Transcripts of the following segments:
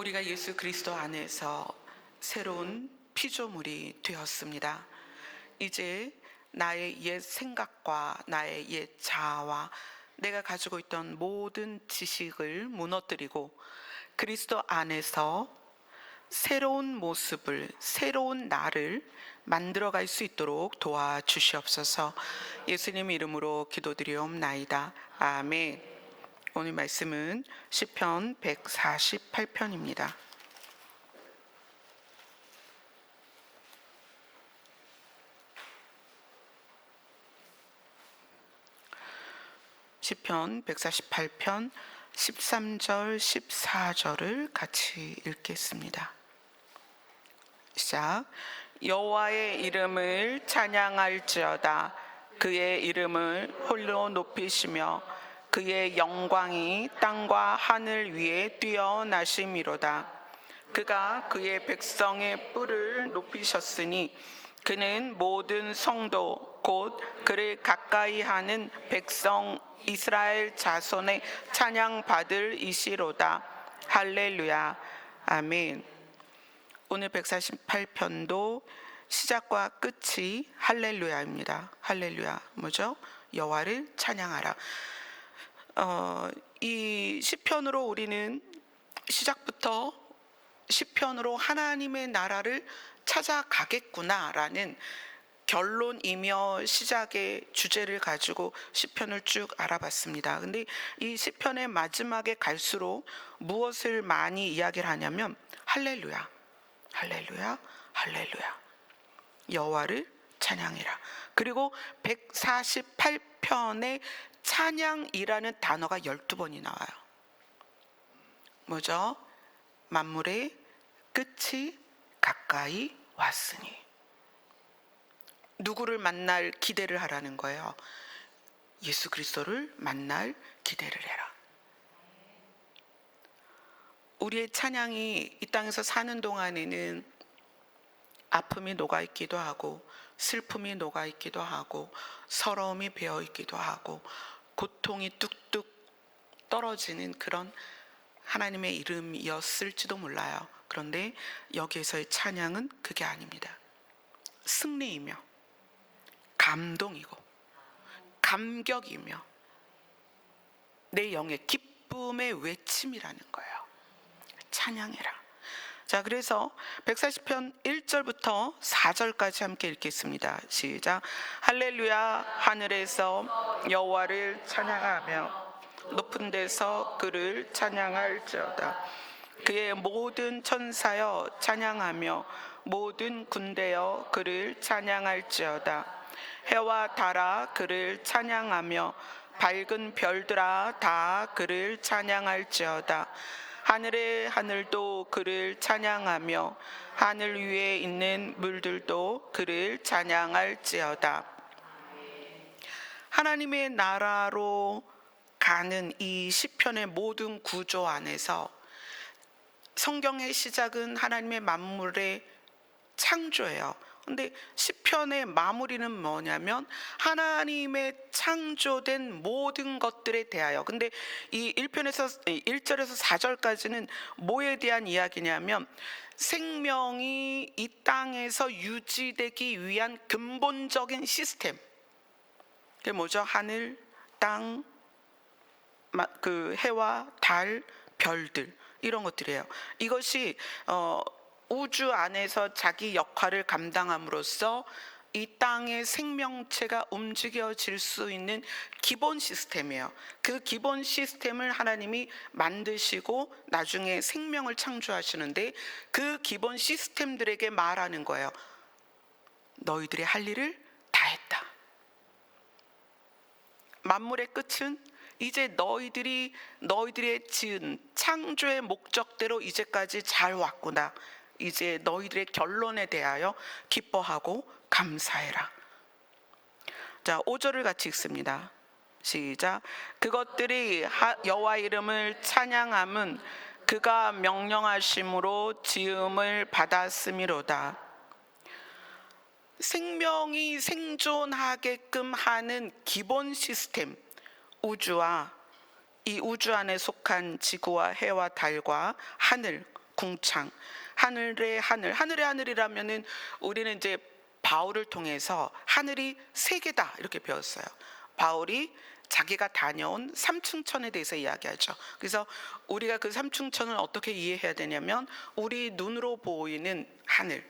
우리가 예수 그리스도 안에서 새로운 피조물이 되었습니다. 이제 나의 옛 생각과 나의 옛 자아와 내가 가지고 있던 모든 지식을 무너뜨리고 그리스도 안에서 새로운 모습을, 새로운 나를 만들어갈 수 있도록 도와주시옵소서. 예수님 이름으로 기도드리옵나이다. 아멘. 오늘 말씀은 시편 148편입니다. 시편 148편 13절 14절을 같이 읽겠습니다. 시작. 여호와의 이름을 찬양할지어다. 그의 이름을 홀로 높이시며 그의 영광이 땅과 하늘 위에 뛰어나심이로다. 그가 그의 백성의 뿔을 높이셨으니 그는 모든 성도 곧 그를 가까이 하는 백성 이스라엘 자손의 찬양 받을 이시로다. 할렐루야. 아멘. 오늘 148편도 시작과 끝이 할렐루야입니다. 할렐루야. 뭐죠? 여호와를 찬양하라. 이 시편으로 우리는 시작부터 시편으로 하나님의 나라를 찾아가겠구나라는 결론이며 시작의 주제를 가지고 시편을 쭉 알아봤습니다. 근데 이 시편의 마지막에 갈수록 무엇을 많이 이야기를 하냐면 할렐루야, 할렐루야, 할렐루야. 여호와를 찬양해라. 그리고 148편의 찬양이라는 단어가 12번이 나와요. 뭐죠? 만물의 끝이 가까이 왔으니. 누구를 만날 기대를 하라는 거예요. 예수 그리스도를 만날 기대를 해라. 우리의 찬양이 이 땅에서 사는 동안에는 아픔이 녹아있기도 하고 슬픔이 녹아있기도 하고 서러움이 배어있기도 하고 고통이 뚝뚝 떨어지는 그런 하나님의 이름이었을지도 몰라요. 그런데 여기에서의 찬양은 그게 아닙니다. 승리이며 감동이고 감격이며 내 영의 기쁨의 외침이라는 거예요. 찬양해라. 자, 그래서 140편 1절부터 4절까지 함께 읽겠습니다. 시작. 할렐루야. 하늘에서 여호와를 찬양하며 높은 데서 그를 찬양할지어다. 그의 모든 천사여 찬양하며 모든 군대여 그를 찬양할지어다. 해와 달아 그를 찬양하며 밝은 별들아 다 그를 찬양할지어다. 하늘의 하늘도 그를 찬양하며 하늘 위에 있는 물들도 그를 찬양할지어다. 하나님의 나라로 가는 이 시편의 모든 구조 안에서 성경의 시작은 하나님의 만물의 창조예요. 근데 시편의 마무리는 뭐냐면 하나님의 창조된 모든 것들에 대하여. 근데 이 1절에서 4절까지는 뭐에 대한 이야기냐면 생명이 이 땅에서 유지되기 위한 근본적인 시스템. 그게 뭐죠? 하늘, 땅, 그 해와 달, 별들 이런 것들이에요. 이것이 우주 안에서 자기 역할을 감당함으로써 이 땅의 생명체가 움직여질 수 있는 기본 시스템이에요. 그 기본 시스템을 하나님이 만드시고 나중에 생명을 창조하시는데 그 기본 시스템들에게 말하는 거예요. 너희들이 할 일을 다 했다. 만물의 끝은 이제 너희들이 지은 창조의 목적대로 이제까지 잘 왔구나. 이제 너희들의 결론에 대하여 기뻐하고 감사해라. 자, 5절을 같이 읽습니다. 시작. 그것들이 여호와 이름을 찬양함은 그가 명령하심으로 지음을 받았음이로다. 생명이 생존하게끔 하는 기본 시스템, 우주와 이 우주 안에 속한 지구와 해와 달과 하늘, 궁창, 하늘의 하늘. 하늘의 하늘이라면은 우리는 이제 바울을 통해서 하늘이 세 개다 이렇게 배웠어요. 바울이 자기가 다녀온 삼층천에 대해서 이야기하죠. 그래서 우리가 그 삼층천을 어떻게 이해해야 되냐면, 우리 눈으로 보이는 하늘,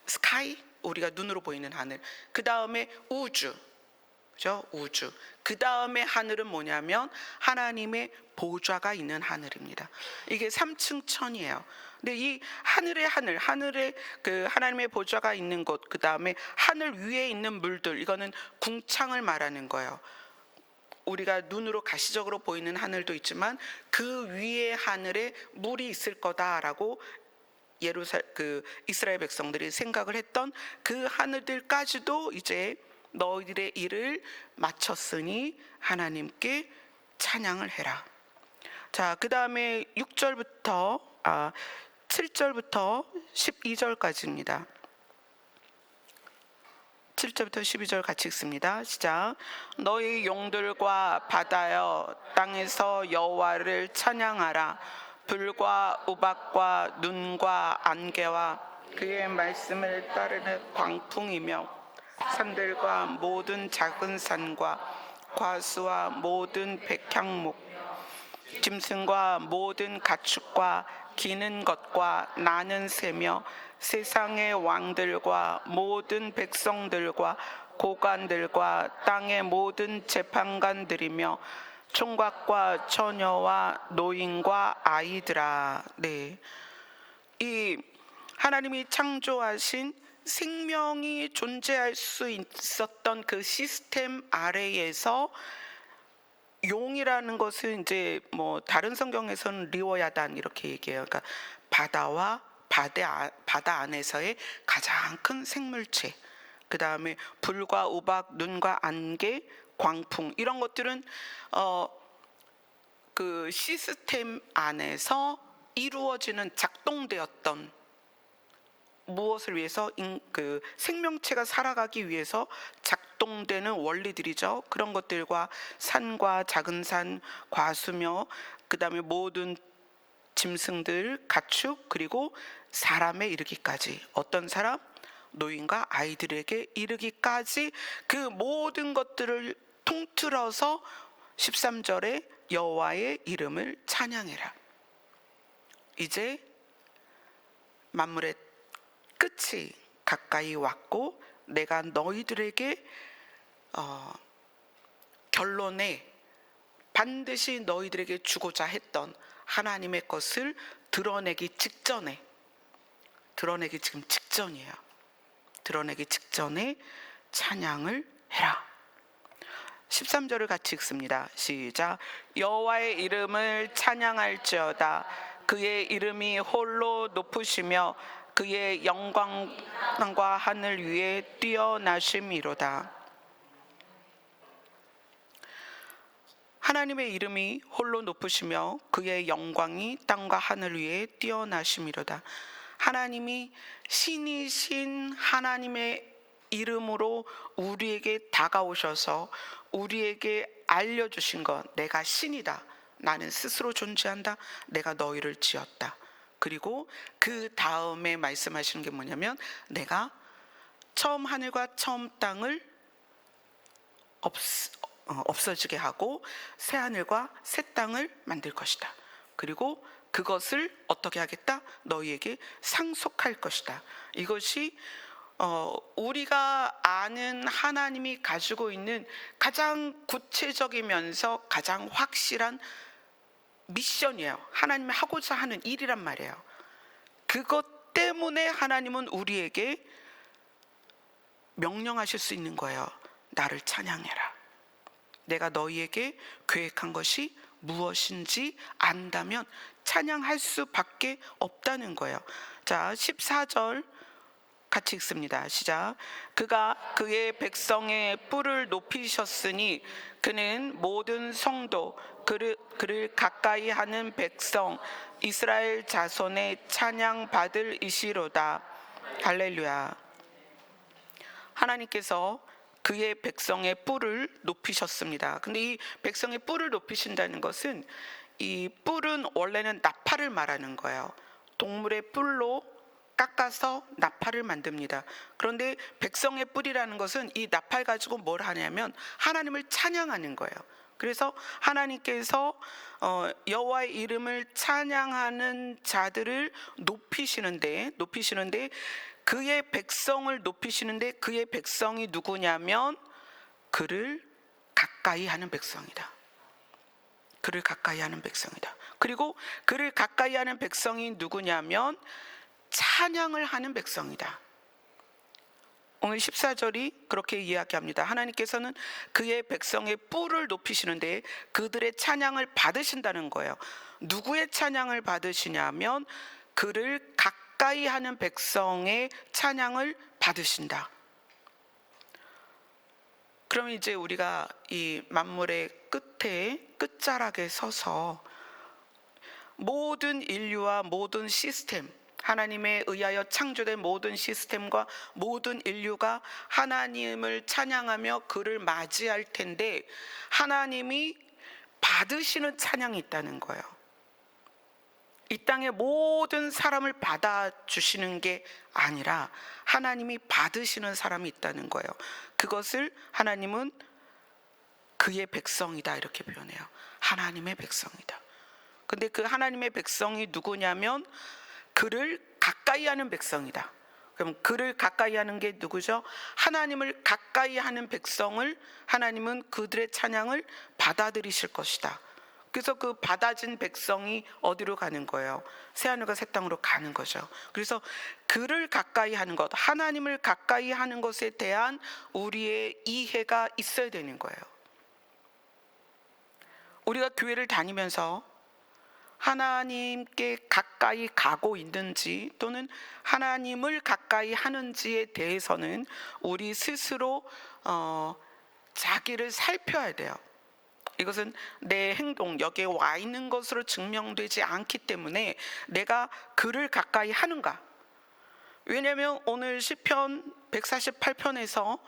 스카이, 우리가 눈으로 보이는 하늘, 그 다음에 우주, 그죠? 우주. 그 다음에 하늘은 뭐냐면 하나님의 보좌가 있는 하늘입니다. 이게 삼층천이에요. 근데 이 하늘의 하늘, 하늘의 그 하나님의 보좌가 있는 곳, 그 다음에 하늘 위에 있는 물들, 이거는 궁창을 말하는 거예요. 우리가 눈으로 가시적으로 보이는 하늘도 있지만 그 위에 하늘에 물이 있을 거다라고 이스라엘 백성들이 생각을 했던 그 하늘들까지도 이제 너희들의 일을 마쳤으니 하나님께 찬양을 해라. 자, 그 다음에 7절부터 12절까지입니다. 7절부터 12절 같이 읽습니다. 시작. 너희 용들과 바다여 땅에서 여호와를 찬양하라. 불과 우박과 눈과 안개와 그의 말씀을 따르는 광풍이며 산들과 모든 작은 산과 과수와 모든 백향목, 짐승과 모든 가축과 기는 것과 나는 새며 세상의 왕들과 모든 백성들과 고관들과 땅의 모든 재판관들이며 총각과 처녀와 노인과 아이들아. 네, 이 하나님이 창조하신 생명이 존재할 수 있었던 그 시스템 아래에서 용이라는 것은 이제 뭐 다른 성경에서는 리워야단 이렇게 얘기해요. 그러니까 바다와 바다 안에서의 가장 큰 생물체, 그 다음에 불과 우박, 눈과 안개, 광풍, 이런 것들은 그 시스템 안에서 이루어지는 작동되었던, 무엇을 위해서 그 생명체가 살아가기 위해서 작동되는 원리들이죠. 그런 것들과 산과 작은 산, 과수며 그 다음에 모든 짐승들, 가축, 그리고 사람에 이르기까지, 어떤 사람? 노인과 아이들에게 이르기까지 그 모든 것들을 통틀어서 13절에 여호와의 이름을 찬양해라. 이제 만물의 끝이 가까이 왔고 내가 너희들에게 결론에 반드시 너희들에게 주고자 했던 하나님의 것을 드러내기 직전에, 드러내기 지금 직전이에요. 드러내기 직전에 찬양을 해라. 13절을 같이 읽습니다. 시작. 여호와의 이름을 찬양할지어다. 그의 이름이 홀로 높으시며 그의 영광과 하늘 위에 뛰어나심이로다. 하나님의 이름이 홀로 높으시며 그의 영광이 땅과 하늘 위에 뛰어나심이로다. 하나님이 신이신 하나님의 이름으로 우리에게 다가오셔서 우리에게 알려주신 것, 내가 신이다, 나는 스스로 존재한다, 내가 너희를 지었다. 그리고 그 다음에 말씀하시는 게 뭐냐면, 내가 처음 하늘과 처음 땅을 없어지게 하고 새 하늘과 새 땅을 만들 것이다. 그리고 그것을 어떻게 하겠다? 너희에게 상속할 것이다. 이것이 우리가 아는 하나님이 가지고 있는 가장 구체적이면서 가장 확실한 미션이에요. 하나님이 하고자 하는 일이란 말이에요. 그것 때문에 하나님은 우리에게 명령하실 수 있는 거예요. 나를 찬양해라. 내가 너희에게 계획한 것이 무엇인지 안다면 찬양할 수밖에 없다는 거예요. 자, 14절 같이 읽습니다. 시작. 그가 그의 백성의 뿔을 높이셨으니 그는 모든 성도, 그를 가까이 하는 백성 이스라엘 자손의 찬양 받을 이시로다. 할렐루야. 하나님께서 그의 백성의 뿔을 높이셨습니다. 근데 이 백성의 뿔을 높이신다는 것은, 이 뿔은 원래는 나팔을 말하는 거예요. 동물의 뿔로 깎아서 나팔을 만듭니다. 그런데 백성의 뿔이라는 것은 이 나팔 가지고 뭘 하냐면 하나님을 찬양하는 거예요. 그래서 하나님께서 여호와의 이름을 찬양하는 자들을 높이시는데 그의 백성을 높이시는데 그의 백성이 누구냐면 그를 가까이 하는 백성이다. 그를 가까이 하는 백성이다. 그리고 그를 가까이 하는 백성이 누구냐면 찬양을 하는 백성이다. 오늘 14절이 그렇게 이야기합니다. 하나님께서는 그의 백성의 뿔을 높이시는데 그들의 찬양을 받으신다는 거예요. 누구의 찬양을 받으시냐면 그를 가까이 하는 백성의 찬양을 받으신다. 그러면 이제 우리가 이 만물의 끝에 끝자락에 서서 모든 인류와 모든 시스템, 하나님에 의하여 창조된 모든 시스템과 모든 인류가 하나님을 찬양하며 그를 맞이할 텐데 하나님이 받으시는 찬양이 있다는 거예요. 이 땅의 모든 사람을 받아주시는 게 아니라 하나님이 받으시는 사람이 있다는 거예요. 그것을 하나님은 그의 백성이다 이렇게 표현해요. 하나님의 백성이다. 근데 그 하나님의 백성이 누구냐면 그를 가까이 하는 백성이다. 그럼 그를 가까이 하는 게 누구죠? 하나님을 가까이 하는 백성을 하나님은 그들의 찬양을 받아들이실 것이다. 그래서 그 받아진 백성이 어디로 가는 거예요? 새하늘과 새 땅으로 가는 거죠. 그래서 그를 가까이 하는 것, 하나님을 가까이 하는 것에 대한 우리의 이해가 있어야 되는 거예요. 우리가 교회를 다니면서 하나님께 가까이 가고 있는지 또는 하나님을 가까이 하는지에 대해서는 우리 스스로 자기를 살펴야 돼요. 이것은 내 행동, 여기에 와 있는 것으로 증명되지 않기 때문에 내가 그를 가까이 하는가? 왜냐하면 오늘 시편 148편에서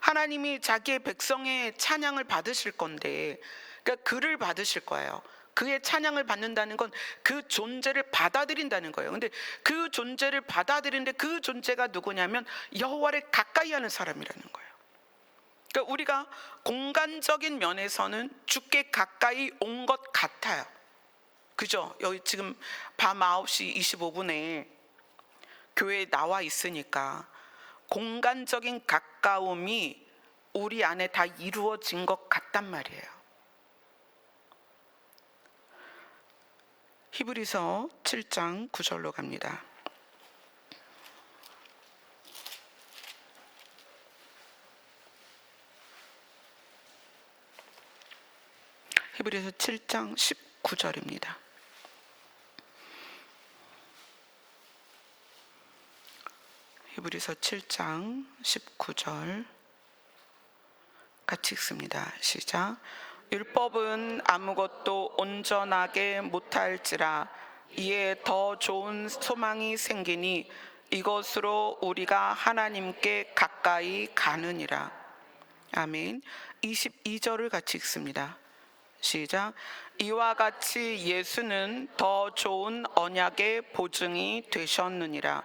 하나님이 자기의 백성의 찬양을 받으실 건데, 그러니까 그를 받으실 거예요. 그의 찬양을 받는다는 건 그 존재를 받아들인다는 거예요. 근데 그 존재를 받아들이는데 그 존재가 누구냐면 여호와를 가까이 하는 사람이라는 거예요. 그러니까 우리가 공간적인 면에서는 주께 가까이 온 것 같아요. 그죠? 여기 지금 밤 9시 25분에 교회에 나와 있으니까 공간적인 가까움이 우리 안에 다 이루어진 것 같단 말이에요. 히브리서 7장 9절로 갑니다. 히브리서 7장 19절입니다. 히브리서 7장 19절 같이 읽습니다. 시작. 율법은 아무것도 온전하게 못할지라 이에 더 좋은 소망이 생기니 이것으로 우리가 하나님께 가까이 가느니라. 아멘. 22절을 같이 읽습니다. 시작. 이와 같이 예수는 더 좋은 언약의 보증이 되셨느니라.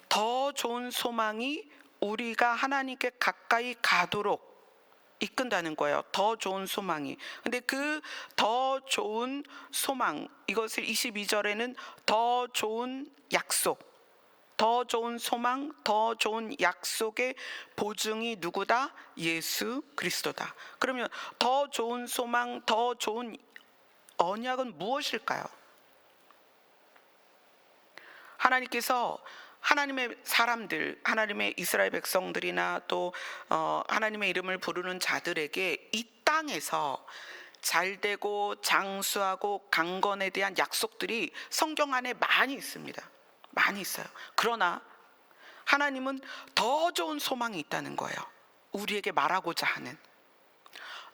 더 좋은 소망이 우리가 하나님께 가까이 가도록 이끈다는 거예요. 더 좋은 소망이. 근데 그 더 좋은 소망, 이것을 22절에는 더 좋은 약속, 더 좋은 소망, 더 좋은 약속의 보증이 누구다? 예수 그리스도다. 그러면 더 좋은 소망, 더 좋은 언약은 무엇일까요? 하나님께서 하나님의 사람들, 하나님의 이스라엘 백성들이나 또 하나님의 이름을 부르는 자들에게 이 땅에서 잘되고 장수하고 강건에 대한 약속들이 성경 안에 많이 있습니다. 많이 있어요. 그러나 하나님은 더 좋은 소망이 있다는 거예요. 우리에게 말하고자 하는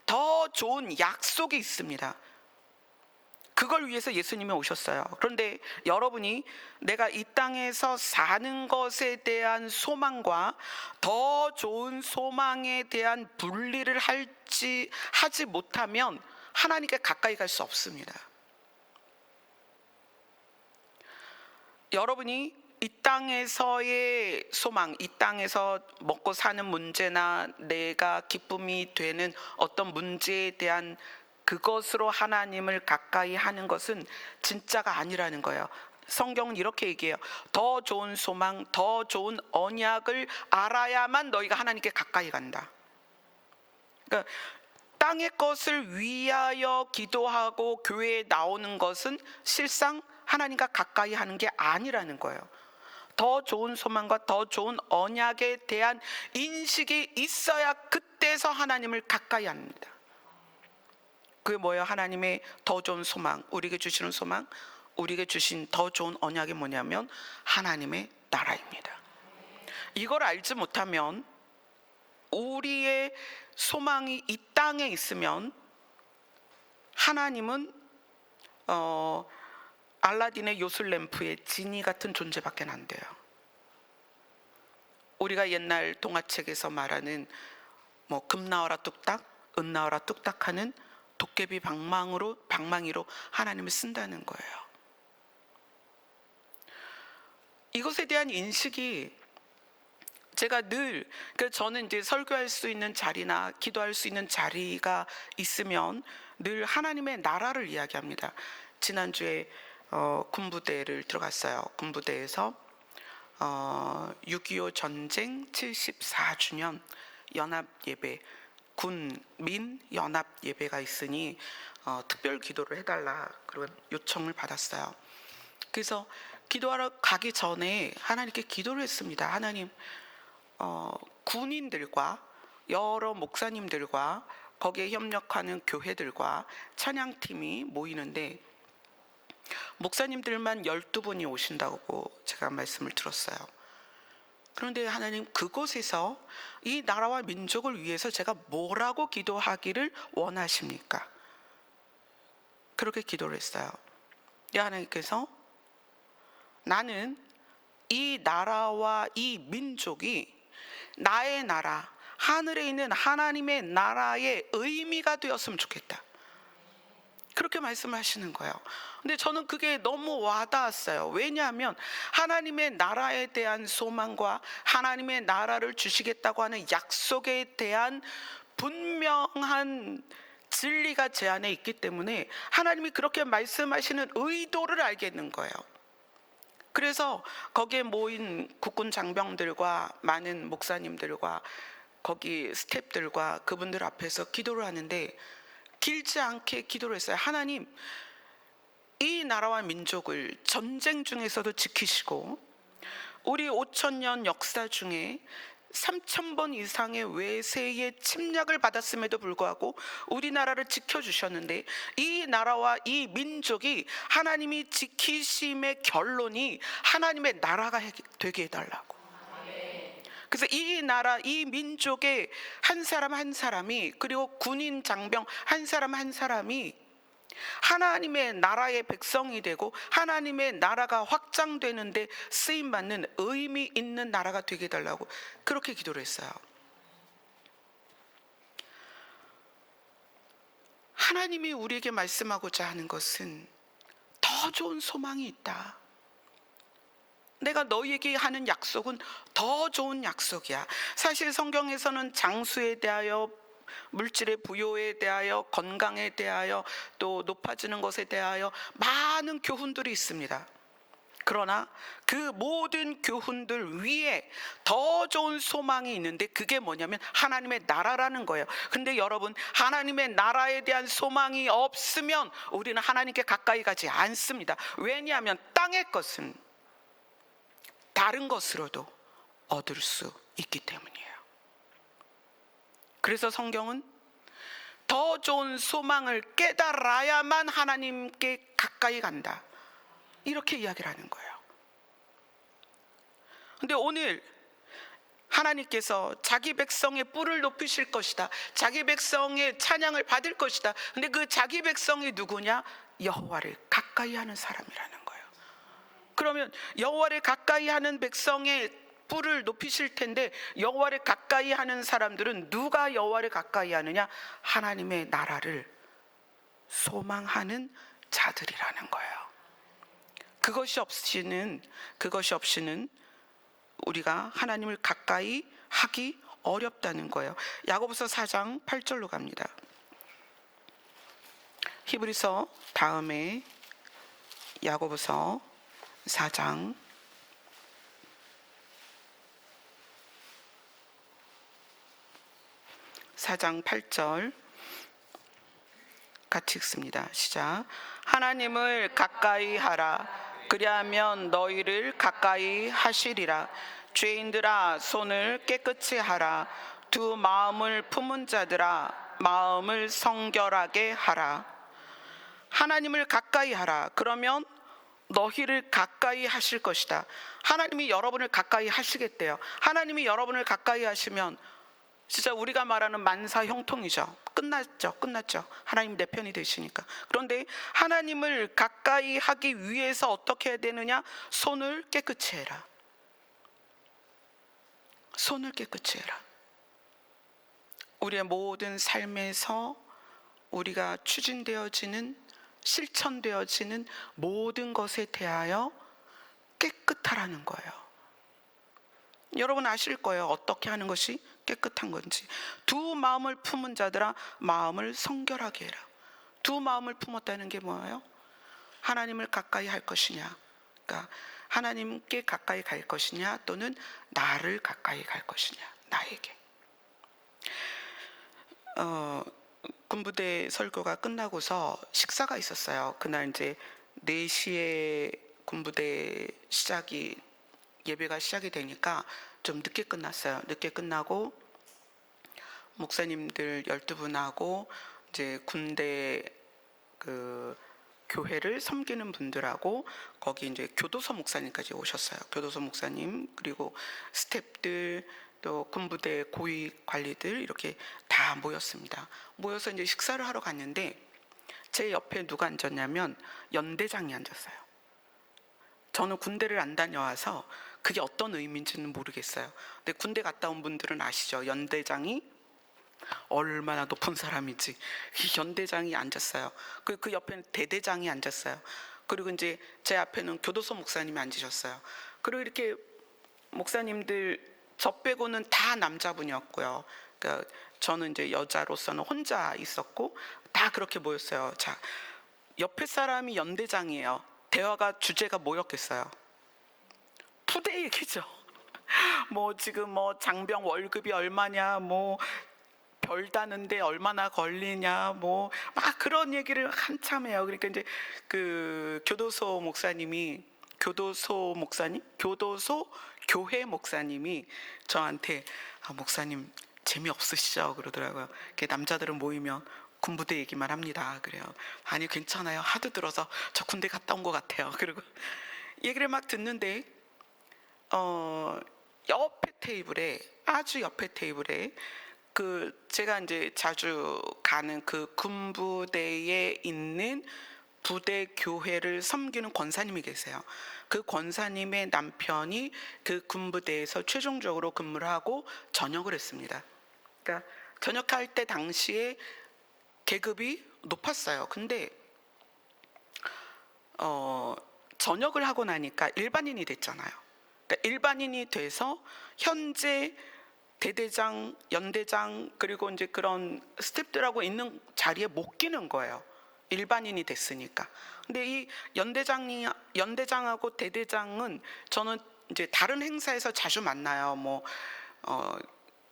더 좋은 약속이 있습니다. 그걸 위해서 예수님이 오셨어요. 그런데 여러분이 내가 이 땅에서 사는 것에 대한 소망과 더 좋은 소망에 대한 분리를 하지 못하면 하나님께 가까이 갈 수 없습니다. 여러분이 이 땅에서의 소망, 이 땅에서 먹고 사는 문제나 내가 기쁨이 되는 어떤 문제에 대한 그것으로 하나님을 가까이 하는 것은 진짜가 아니라는 거예요. 성경은 이렇게 얘기해요. 더 좋은 소망, 더 좋은 언약을 알아야만 너희가 하나님께 가까이 간다. 그러니까 땅의 것을 위하여 기도하고 교회에 나오는 것은 실상 하나님과 가까이 하는 게 아니라는 거예요. 더 좋은 소망과 더 좋은 언약에 대한 인식이 있어야 그때서 하나님을 가까이 합니다. 그게 뭐예요? 하나님의 더 좋은 소망, 우리에게 주시는 소망, 우리에게 주신 더 좋은 언약이 뭐냐면 하나님의 나라입니다. 이걸 알지 못하면 우리의 소망이 이 땅에 있으면 하나님은 알라딘의 요술램프의 지니 같은 존재밖에 안 돼요. 우리가 옛날 동화책에서 말하는 금 나와라 뚝딱, 은 나와라 뚝딱 하는 도깨비 방망이로 하나님을 쓴다는 거예요. 이것에 대한 인식이 제가 늘, 저는 이제 설교할 수 있는 자리나 기도할 수 있는 자리가 있으면 늘 하나님의 나라를 이야기합니다. 지난주에 군부대를 들어갔어요. 군부대에서 6.25 전쟁 74주년 연합 예배, 군민 연합 예배가 있으니 특별 기도를 해달라 그런 요청을 받았어요. 그래서 기도하러 가기 전에 하나님께 기도를 했습니다. 하나님, 군인들과 여러 목사님들과 거기에 협력하는 교회들과 찬양팀이 모이는데 목사님들만 12분이 오신다고 제가 말씀을 들었어요. 그런데 하나님, 그곳에서 이 나라와 민족을 위해서 제가 뭐라고 기도하기를 원하십니까? 그렇게 기도를 했어요. 하나님께서 나는 이 나라와 이 민족이 나의 나라, 하늘에 있는 하나님의 나라의 의미가 되었으면 좋겠다. 그렇게 말씀을 하시는 거예요. 근데 저는 그게 너무 와닿았어요. 왜냐하면 하나님의 나라에 대한 소망과 하나님의 나라를 주시겠다고 하는 약속에 대한 분명한 진리가 제 안에 있기 때문에 하나님이 그렇게 말씀하시는 의도를 알겠는 거예요. 그래서 거기에 모인 국군 장병들과 많은 목사님들과 거기 스태프들과 그분들 앞에서 기도를 하는데 길지 않게 기도를 했어요. 하나님, 이 나라와 민족을 전쟁 중에서도 지키시고 우리 5,000년 역사 중에 3,000번 이상의 외세의 침략을 받았음에도 불구하고 우리나라를 지켜주셨는데 이 나라와 이 민족이 하나님이 지키심의 결론이 하나님의 나라가 되게 해달라고. 그래서 이 나라, 이 민족의 한 사람 한 사람이, 그리고 군인 장병 한 사람 한 사람이 하나님의 나라의 백성이 되고 하나님의 나라가 확장되는데 쓰임받는 의미 있는 나라가 되게 해달라고 그렇게 기도를 했어요. 하나님이 우리에게 말씀하고자 하는 것은 더 좋은 소망이 있다. 내가 너희에게 하는 약속은 더 좋은 약속이야. 사실 성경에서는 장수에 대하여, 물질의 부요에 대하여, 건강에 대하여, 또 높아지는 것에 대하여 많은 교훈들이 있습니다. 그러나 그 모든 교훈들 위에 더 좋은 소망이 있는데 그게 뭐냐면 하나님의 나라라는 거예요. 근데 여러분, 하나님의 나라에 대한 소망이 없으면 우리는 하나님께 가까이 가지 않습니다. 왜냐하면 땅의 것은 다른 것으로도 얻을 수 있기 때문이에요. 그래서 성경은 더 좋은 소망을 깨달아야만 하나님께 가까이 간다, 이렇게 이야기를 하는 거예요. 근데 오늘 하나님께서 자기 백성의 뿔을 높이실 것이다, 자기 백성의 찬양을 받을 것이다. 근데 그 자기 백성이 누구냐? 여호와를 가까이 하는 사람이라는 거예요. 그러면 여호와를 가까이 하는 백성의 뿔을 높이실 텐데 여호와를 가까이 하는 사람들은 누가 여호와를 가까이 하느냐? 하나님의 나라를 소망하는 자들이라는 거예요. 그것이 없이는 우리가 하나님을 가까이 하기 어렵다는 거예요. 야고보서 4장 8절로 갑니다. 히브리서 다음에 야고보서 4장 8절 같이 읽습니다. 시작. 하나님을 가까이 하라. 그리하면 너희를 가까이 하시리라. 죄인들아 손을 깨끗이 하라. 두 마음을 품은 자들아 마음을 성결하게 하라. 하나님을 가까이 하라. 그러면 너희를 가까이 하실 것이다. 하나님이 여러분을 가까이 하시겠대요. 하나님이 여러분을 가까이 하시면 진짜 우리가 말하는 만사 형통이죠. 끝났죠. 하나님 내 편이 되시니까. 그런데 하나님을 가까이 하기 위해서 어떻게 해야 되느냐? 손을 깨끗이 해라. 손을 깨끗이 해라. 우리의 모든 삶에서 우리가 추진되어지는, 실천되어지는 모든 것에 대하여 깨끗하라는 거예요. 여러분 아실 거예요. 어떻게 하는 것이 깨끗한 건지. 두 마음을 품은 자들아 마음을 성결하게 해라. 두 마음을 품었다는 게 뭐예요? 하나님을 가까이 할 것이냐, 그러니까 하나님께 가까이 갈 것이냐, 또는 나를 가까이 갈 것이냐, 나에게. 군부대 설교가 끝나고서 식사가 있었어요. 그날 이제 4시에 군부대 예배가 시작이 되니까 좀 늦게 끝났어요. 늦게 끝나고 목사님들 12분하고 이제 군대 교회를 섬기는 분들하고 거기 이제 교도소 목사님까지 오셨어요. 교도소 목사님, 그리고 스태프들, 또 군부대 고위 관리들 이렇게 다 모였습니다. 모여서 이제 식사를 하러 갔는데 제 옆에 누가 앉았냐면 연대장이 앉았어요. 저는 군대를 안 다녀와서 그게 어떤 의미인지는 모르겠어요. 근데 군대 갔다 온 분들은 아시죠? 연대장이 얼마나 높은 사람인지. 이 연대장이 앉았어요. 그 옆에는 대대장이 앉았어요. 그리고 이제 제 앞에는 교도소 목사님이 앉으셨어요. 그리고 이렇게 목사님들 저 빼고는 다 남자분이었고요. 그러니까 저는 이제 여자로서는 혼자 있었고 다 그렇게 모였어요. 자, 옆에 사람이 연대장이에요. 대화가 주제가 뭐였겠어요? 부대 얘기죠. 뭐 지금 뭐 장병 월급이 얼마냐, 뭐 별다는데 얼마나 걸리냐, 뭐 막 그런 얘기를 한참 해요. 그러니까 이제 그 교도소 교회 목사님이 저한테 목사님 재미없으시죠? 그러더라고요. 남자들은 모이면 군부대 얘기만 합니다. 그래요. 아니 괜찮아요. 하도 들어서 저 군대 갔다 온 것 같아요. 그리고 얘기를 막 듣는데 아주 옆에 테이블에 제가 이제 자주 가는 그 군부대에 있는 부대 교회를 섬기는 권사님이 계세요. 그 권사님의 남편이 그 군부대에서 최종적으로 근무를 하고 전역을 했습니다. 그러니까 전역할 때 당시에 계급이 높았어요. 근데 전역을 하고 나니까 일반인이 됐잖아요. 그러니까 일반인이 돼서 현재 대대장, 연대장, 그리고 이제 그런 스텝들하고 있는 자리에 못 끼는 거예요. 일반인이 됐으니까. 근데 이 연대장하고 대대장은 저는 이제 다른 행사에서 자주 만나요. 뭐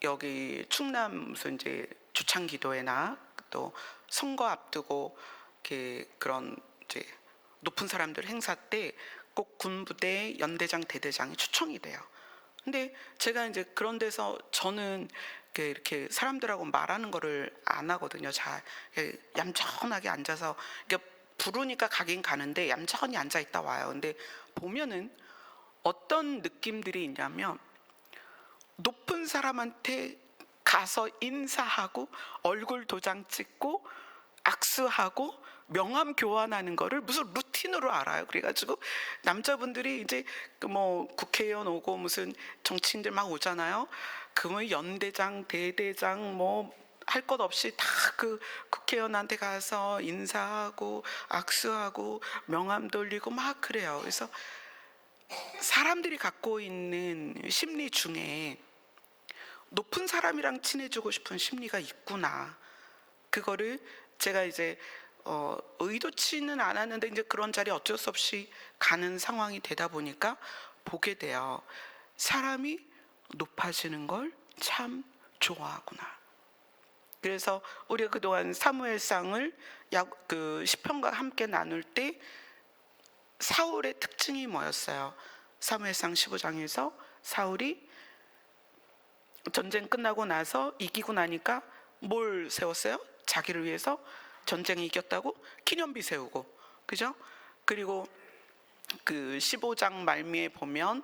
여기 충남 무슨 이제 주창기도회나 또 선거 앞두고 이렇게 그런 이제 높은 사람들 행사 때 꼭 군부대 연대장, 대대장이 초청이 돼요. 근데 제가 이제 그런 데서 저는 이렇게 사람들하고 말하는 거를 안 하거든요. 잘 얌전하게 앉아서 부르니까 가긴 가는데 얌전히 앉아 있다 와요. 근데 보면은 어떤 느낌들이 있냐면 높은 사람한테 가서 인사하고 얼굴 도장 찍고 악수하고 명함 교환하는 거를 무슨 루틴으로 알아요. 그래가지고 남자분들이 이제 뭐 국회의원 오고 무슨 정치인들 막 오잖아요. 그러면 연대장, 대대장, 뭐 할 것 없이 다 그 국회의원한테 가서 인사하고 악수하고 명함 돌리고 막 그래요. 그래서 사람들이 갖고 있는 심리 중에 높은 사람이랑 친해지고 싶은 심리가 있구나. 그거를 제가 이제 의도치는 않았는데 이제 그런 자리에 어쩔 수 없이 가는 상황이 되다 보니까 보게 돼요. 사람이 높아지는 걸 참 좋아하구나. 그래서 우리가 그동안 사무엘상을 그 시편과 함께 나눌 때 사울의 특징이 뭐였어요? 사무엘상 15장에서 사울이 전쟁 끝나고 나서 이기고 나니까 뭘 세웠어요? 자기를 위해서 전쟁에 이겼다고 기념비 세우고, 그죠? 그리고 그 15장 말미에 보면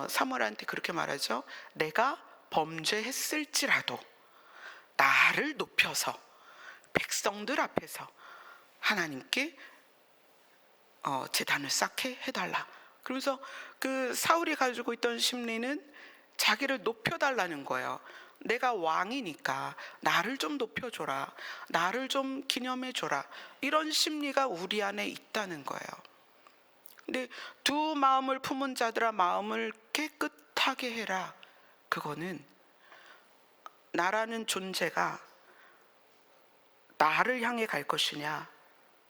사무엘한테 그렇게 말하죠. 내가 범죄했을지라도 나를 높여서 백성들 앞에서 하나님께 제단을 쌓게 해달라. 그러면서 그 사울이 가지고 있던 심리는 자기를 높여달라는 거예요. 내가 왕이니까 나를 좀 높여줘라, 나를 좀 기념해줘라, 이런 심리가 우리 안에 있다는 거예요. 근데 두 마음을 품은 자들아 마음을 깨끗하게 해라. 그거는 나라는 존재가 나를 향해 갈 것이냐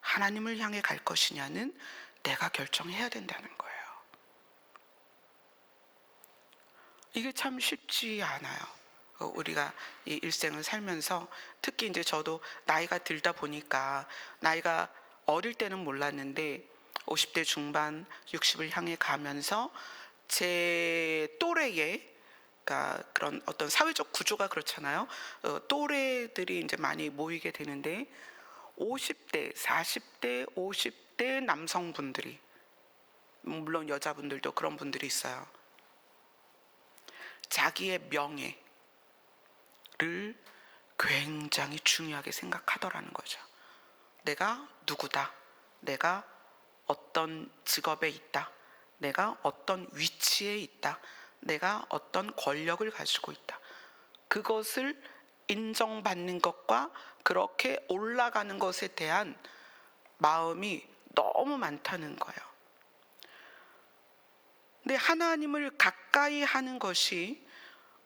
하나님을 향해 갈 것이냐는 내가 결정해야 된다는 거예요. 이게 참 쉽지 않아요. 우리가 이 일생을 살면서 특히 이제 저도 나이가 들다 보니까, 나이가 어릴 때는 몰랐는데 50대 중반 60을 향해 가면서 제 또래의, 그러니까 그런 어떤 사회적 구조가 그렇잖아요. 또래들이 이제 많이 모이게 되는데 50대, 40대, 50대 남성분들이, 물론 여자분들도 그런 분들이 있어요. 자기의 명예를 굉장히 중요하게 생각하더라는 거죠. 내가 누구다, 내가 어떤 직업에 있다, 내가 어떤 위치에 있다, 내가 어떤 권력을 가지고 있다, 그것을 인정받는 것과 그렇게 올라가는 것에 대한 마음이 너무 많다는 거예요. 근데 하나님을 가까이 하는 것이,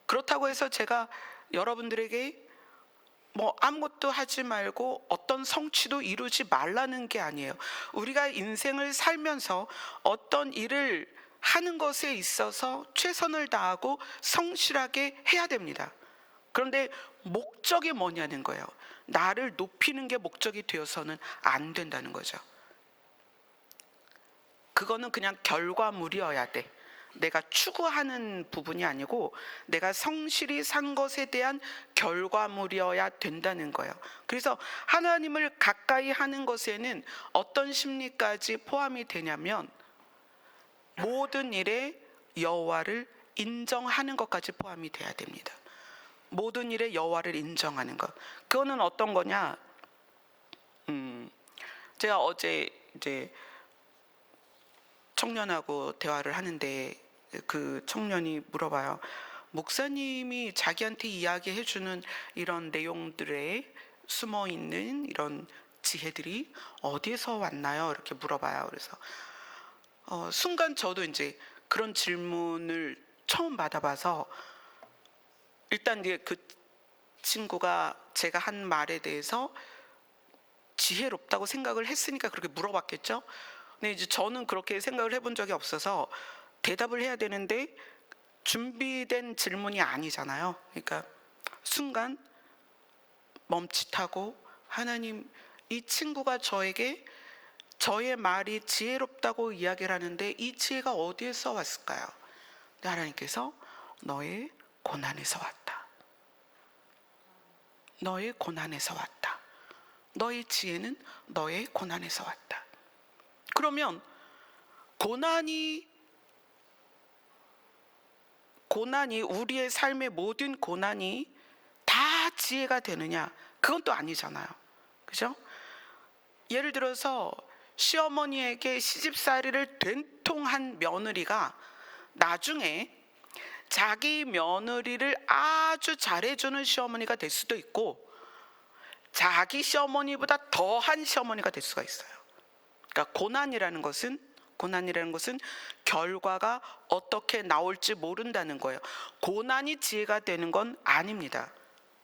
그렇다고 해서 제가 여러분들에게 뭐 아무것도 하지 말고 어떤 성취도 이루지 말라는 게 아니에요. 우리가 인생을 살면서 어떤 일을 하는 것에 있어서 최선을 다하고 성실하게 해야 됩니다. 그런데 목적이 뭐냐는 거예요. 나를 높이는 게 목적이 되어서는 안 된다는 거죠. 그거는 그냥 결과물이어야 돼. 내가 추구하는 부분이 아니고 내가 성실히 산 것에 대한 결과물이어야 된다는 거예요. 그래서 하나님을 가까이 하는 것에는 어떤 심리까지 포함이 되냐면 모든 일에 여호와를 인정하는 것까지 포함이 돼야 됩니다. 모든 일에 여호와를 인정하는 것. 그거는 어떤 거냐? 제가 어제 이제 청년하고 대화를 하는데 그 청년이 물어봐요. 목사님이 자기한테 이야기해주는 이런 내용들에 숨어있는 이런 지혜들이 어디에서 왔나요? 이렇게 물어봐요. 그래서 순간 저도 이제 그런 질문을 처음 받아봐서, 일단 이제 그 친구가 제가 한 말에 대해서 지혜롭다고 생각을 했으니까 그렇게 물어봤겠죠. 근데 이제 저는 그렇게 생각을 해본 적이 없어서 대답을 해야 되는데 준비된 질문이 아니잖아요. 그러니까 순간 멈칫하고, 하나님, 이 친구가 저에게 저의 말이 지혜롭다고 이야기를 하는데 이 지혜가 어디에서 왔을까요? 근데 하나님께서 너의 고난에서 왔다. 너의 고난에서 왔다. 너의 지혜는 너의 고난에서 왔다. 그러면 고난이 우리의 삶의 모든 고난이 다 지혜가 되느냐? 그건 또 아니잖아요. 그죠? 예를 들어서 시어머니에게 시집살이를 된통한 며느리가 나중에 자기 며느리를 아주 잘해주는 시어머니가 될 수도 있고 자기 시어머니보다 더한 시어머니가 될 수가 있어요. 그러니까 고난이라는 것은 결과가 어떻게 나올지 모른다는 거예요. 고난이 지혜가 되는 건 아닙니다.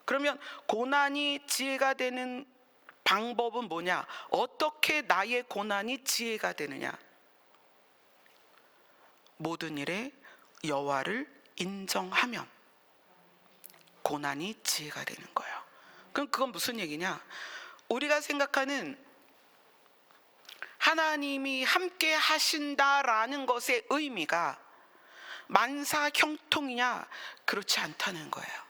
그러면 고난이 지혜가 되는 방법은 뭐냐? 어떻게 나의 고난이 지혜가 되느냐? 모든 일에 여호와를 인정하면 고난이 지혜가 되는 거예요. 그럼 그건 무슨 얘기냐? 우리가 생각하는 하나님이 함께 하신다라는 것의 의미가 만사 형통이냐? 그렇지 않다는 거예요.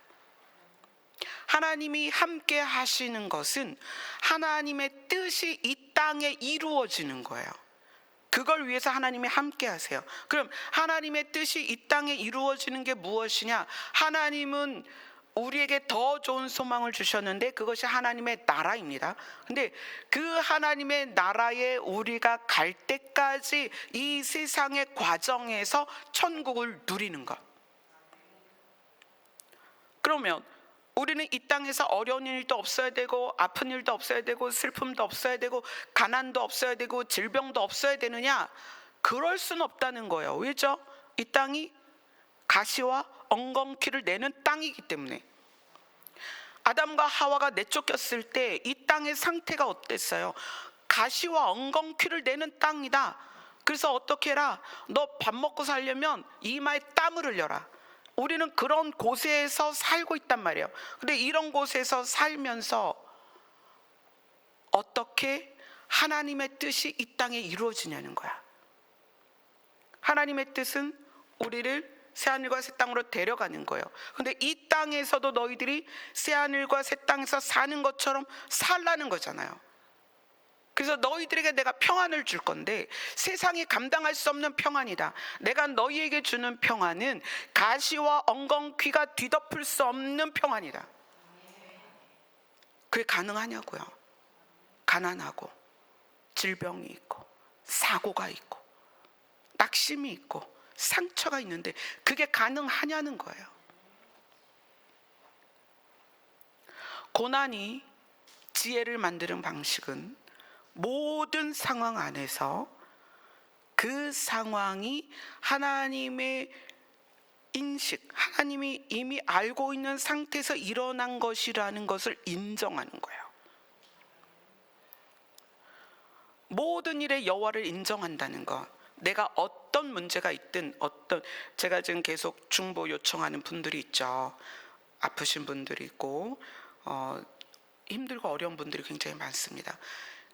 하나님이 함께 하시는 것은 하나님의 뜻이 이 땅에 이루어지는 거예요. 그걸 위해서 하나님이 함께 하세요. 그럼 하나님의 뜻이 이 땅에 이루어지는 게 무엇이냐? 하나님은 우리에게 더 좋은 소망을 주셨는데 그것이 하나님의 나라입니다. 근데 그 하나님의 나라에 우리가 갈 때까지 이 세상의 과정에서 천국을 누리는 것. 그러면 우리는 이 땅에서 어려운 일도 없어야 되고 아픈 일도 없어야 되고 슬픔도 없어야 되고 가난도 없어야 되고 질병도 없어야 되느냐? 그럴 수는 없다는 거예요. 왜죠? 이 땅이 가시와 엉겅퀴를 내는 땅이기 때문에. 아담과 하와가 내쫓겼을 때 이 땅의 상태가 어땠어요? 가시와 엉겅퀴를 내는 땅이다. 그래서 어떻게 해라? 너 밥 먹고 살려면 이마에 땀을 흘려라. 우리는 그런 곳에서 살고 있단 말이에요. 근데 이런 곳에서 살면서 어떻게 하나님의 뜻이 이 땅에 이루어지냐는 거야. 하나님의 뜻은 우리를 새하늘과 새 땅으로 데려가는 거예요. 근데 이 땅에서도 너희들이 새하늘과 새 땅에서 사는 것처럼 살라는 거잖아요. 그래서 너희들에게 내가 평안을 줄 건데 세상이 감당할 수 없는 평안이다. 내가 너희에게 주는 평안은 가시와 엉겅퀴가 뒤덮을 수 없는 평안이다. 그게 가능하냐고요. 가난하고 질병이 있고 사고가 있고 낙심이 있고 상처가 있는데 그게 가능하냐는 거예요. 고난이 지혜를 만드는 방식은 모든 상황 안에서 그 상황이 하나님의 인식, 하나님이 이미 알고 있는 상태에서 일어난 것이라는 것을 인정하는 거예요. 모든 일에 여호와를 인정한다는 것. 내가 어떤 문제가 있든 제가 지금 계속 중보 요청하는 분들이 있죠. 아프신 분들이 있고 힘들고 어려운 분들이 굉장히 많습니다.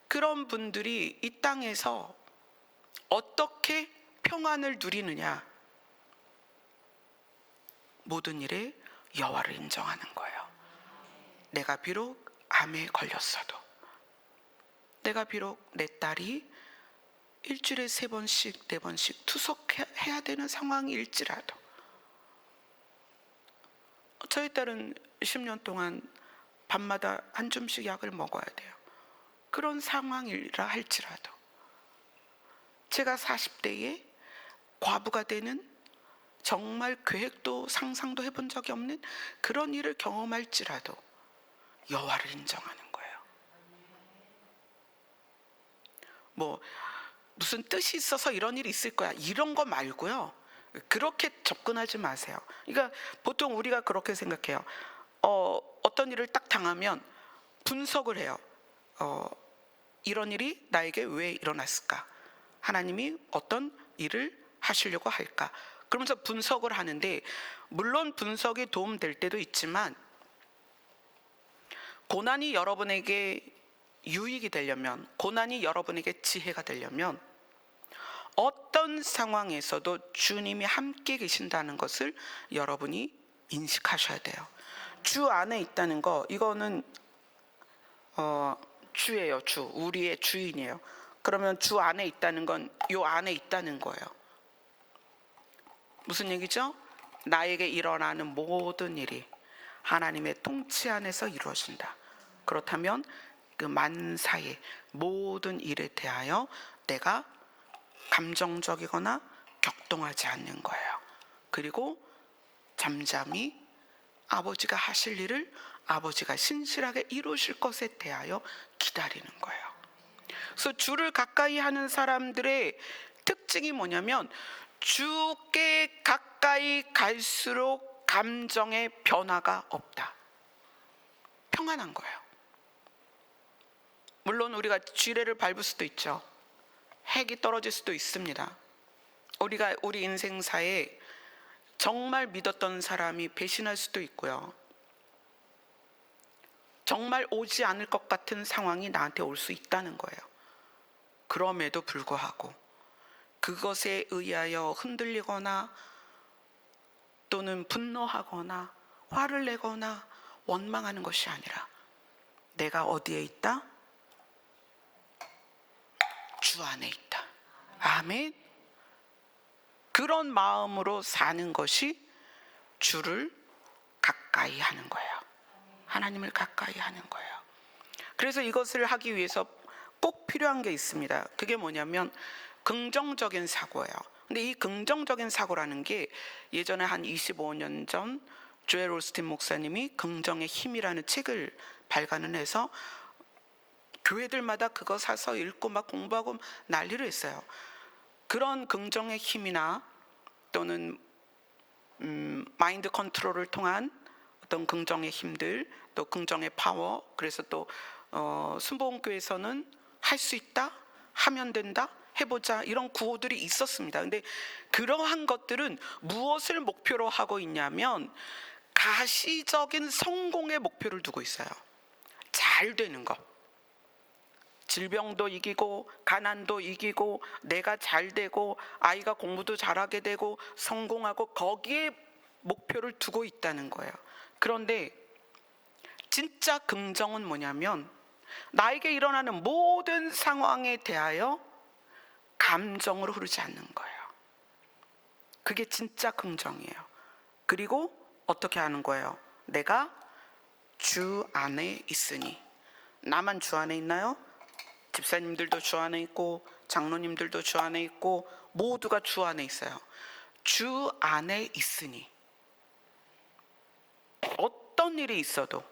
그런 분들이 이 땅에서 어떻게 평안을 누리느냐? 모든 일에 여호와를 인정하는 거예요. 내가 비록 암에 걸렸어도, 내가 비록 내 딸이 일주일에 3번씩 4번씩 투석해야 되는 상황일지라도, 저희 딸은 10년 동안 밤마다 한 줌씩 약을 먹어야 돼요. 그런 상황이라 할지라도, 제가 40대에 과부가 되는 정말 계획도 상상도 해본 적이 없는 그런 일을 경험할지라도 여호와를 인정하는 거예요. 무슨 뜻이 있어서 이런 일이 있을 거야 이런 거 말고요. 그렇게 접근하지 마세요. 그러니까 보통 우리가 그렇게 생각해요. 어떤 일을 딱 당하면 분석을 해요. 이런 일이 나에게 왜 일어났을까? 하나님이 어떤 일을 하시려고 할까? 그러면서 분석을 하는데, 물론 분석이 도움될 때도 있지만 고난이 여러분에게 유익이 되려면, 고난이 여러분에게 지혜가 되려면 어떤 상황에서도 주님이 함께 계신다는 것을 여러분이 인식하셔야 돼요. 주 안에 있다는 거, 이거는 주예요. 주, 우리의 주인이에요. 그러면 주 안에 있다는 건 요 안에 있다는 거예요. 무슨 얘기죠? 나에게 일어나는 모든 일이 하나님의 통치 안에서 이루어진다. 그렇다면 그 만사의 모든 일에 대하여 내가 감정적이거나 격동하지 않는 거예요. 그리고 잠잠히 아버지가 하실 일을 아버지가 신실하게 이루실 것에 대하여 기다리는 거예요. 그래서 주를 가까이 하는 사람들의 특징이 뭐냐면 주께 가까이 갈수록 감정의 변화가 없다. 평안한 거예요. 물론 우리가 지뢰를 밟을 수도 있죠. 핵이 떨어질 수도 있습니다. 우리가 우리 인생사에 정말 믿었던 사람이 배신할 수도 있고요. 정말 오지 않을 것 같은 상황이 나한테 올 수 있다는 거예요. 그럼에도 불구하고 그것에 의하여 흔들리거나 또는 분노하거나 화를 내거나 원망하는 것이 아니라 내가 어디에 있다? 주 안에 있다. 아멘. 그런 마음으로 사는 것이 주를 가까이 하는 거예요. 하나님을 가까이 하는 거예요. 그래서 이것을 하기 위해서 꼭 필요한 게 있습니다. 그게 뭐냐면 긍정적인 사고예요. 근데 이 긍정적인 사고라는 게 예전에 한 25년 전 조엘 오스틴 목사님이 긍정의 힘이라는 책을 발간을 해서 교회들마다 그거 사서 읽고 막 공부하고 난리를 했어요. 그런 긍정의 힘이나 또는 마인드 컨트롤을 통한 어떤 긍정의 힘들, 또 긍정의 파워, 그래서 또 순복음교회에서는 할 수 있다, 하면 된다, 해보자, 이런 구호들이 있었습니다. 근데 그러한 것들은 무엇을 목표로 하고 있냐면 가시적인 성공의 목표를 두고 있어요. 잘 되는 것, 질병도 이기고 가난도 이기고 내가 잘 되고 아이가 공부도 잘하게 되고 성공하고 거기에 목표를 두고 있다는 거예요. 그런데 진짜 긍정은 뭐냐면 나에게 일어나는 모든 상황에 대하여 감정으로 흐르지 않는 거예요. 그게 진짜 긍정이에요. 그리고 어떻게 하는 거예요? 내가 주 안에 있으니. 나만 주 안에 있나요? 집사님들도 주 안에 있고 장로님들도 주 안에 있고 모두가 주 안에 있어요. 주 안에 있으니 어떤 일이 있어도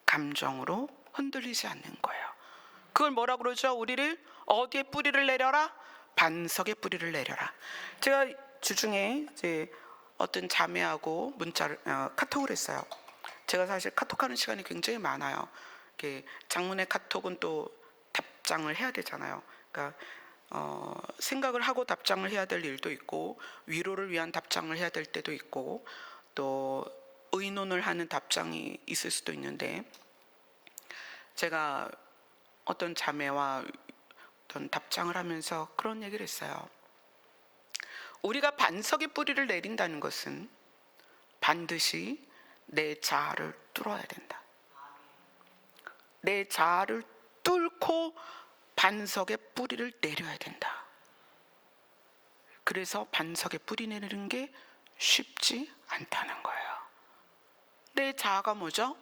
감정으로 흔들리지 않는 거예요. 그걸 뭐라 그러죠? 우리를 어디에 뿌리를 내려라? 반석에 뿌리를 내려라. 제가 주중에 이제 어떤 자매하고 카톡을 했어요. 제가 사실 카톡하는 시간이 굉장히 많아요. 장문의 카톡은 또 답장을 해야 되잖아요. 그러니까 생각을 하고 답장을 해야 될 일도 있고 위로를 위한 답장을 해야 될 때도 있고 또 의논을 하는 답장이 있을 수도 있는데 제가 어떤 자매와 어떤 답장을 하면서 그런 얘기를 했어요. 우리가 반석에 뿌리를 내린다는 것은 반드시 내 자아를 뚫어야 된다. 내 자아를 뚫고 반석에 뿌리를 내려야 된다. 그래서 반석에 뿌리 내리는 게 쉽지 않다는 거예요. 내 자아가 뭐죠?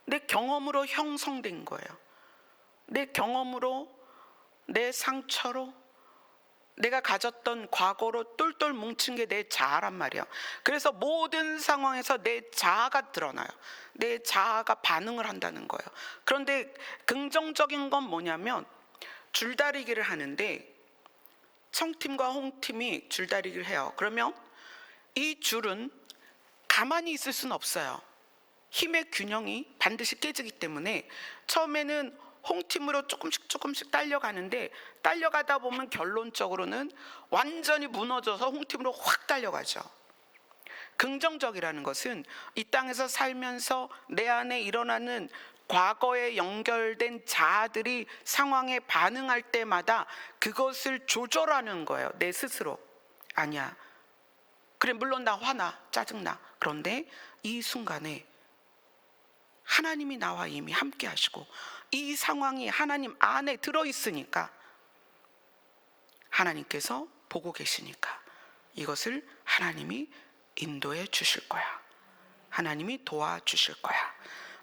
내 경험으로 형성된 거예요. 내 경험으로, 내 상처로, 내가 가졌던 과거로 똘똘 뭉친 게 내 자아란 말이에요. 그래서 모든 상황에서 내 자아가 드러나요. 내 자아가 반응을 한다는 거예요. 그런데 긍정적인 건 뭐냐면 줄다리기를 하는데 청팀과 홍팀이 줄다리기를 해요. 그러면 이 줄은 가만히 있을 수는 없어요. 힘의 균형이 반드시 깨지기 때문에 처음에는 홍팀으로 조금씩 딸려가는데 딸려가다 보면 결론적으로는 완전히 무너져서 홍팀으로 확 딸려가죠. 긍정적이라는 것은 이 땅에서 살면서 내 안에 일어나는 과거에 연결된 자아들이 상황에 반응할 때마다 그것을 조절하는 거예요. 내 스스로. 아니야. 그래, 물론 나 화나, 짜증나. 그런데 이 순간에 하나님이 나와 이미 함께 하시고 이 상황이 하나님 안에 들어있으니까 하나님께서 보고 계시니까 이것을 하나님이 인도해 주실 거야. 하나님이 도와주실 거야.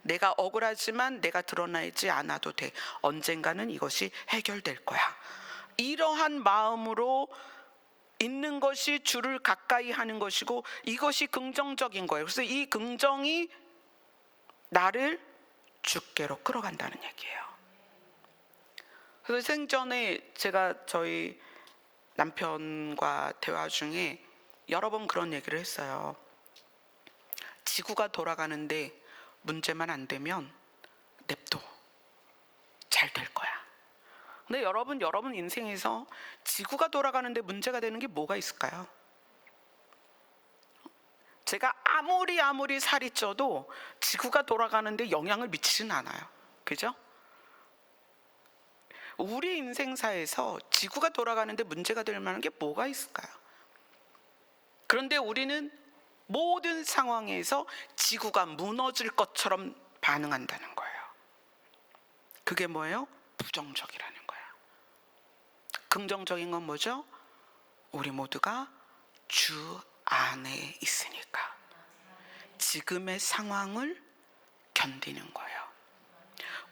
내가 억울하지만 내가 드러나지 않아도 돼. 언젠가는 이것이 해결될 거야. 이러한 마음으로 있는 것이 주를 가까이 하는 것이고 이것이 긍정적인 거예요. 그래서 이 긍정이 나를 주께로 끌어간다는 얘기예요. 그래서 생전에 제가 저희 남편과 대화 중에 여러 번 그런 얘기를 했어요. 지구가 돌아가는데 문제만 안 되면 냅둬. 잘 될 거야. 근데 여러분 인생에서 지구가 돌아가는데 문제가 되는 게 뭐가 있을까요? 제가 아무리 살이 쪄도 지구가 돌아가는데 영향을 미치진 않아요. 그죠? 우리 인생사에서 지구가 돌아가는데 문제가 될 만한 게 뭐가 있을까요? 그런데 우리는 모든 상황에서 지구가 무너질 것처럼 반응한다는 거예요. 그게 뭐예요? 부정적이라는 거예요. 긍정적인 건 뭐죠? 우리 모두가 주 안에 있으니까 지금의 상황을 견디는 거예요.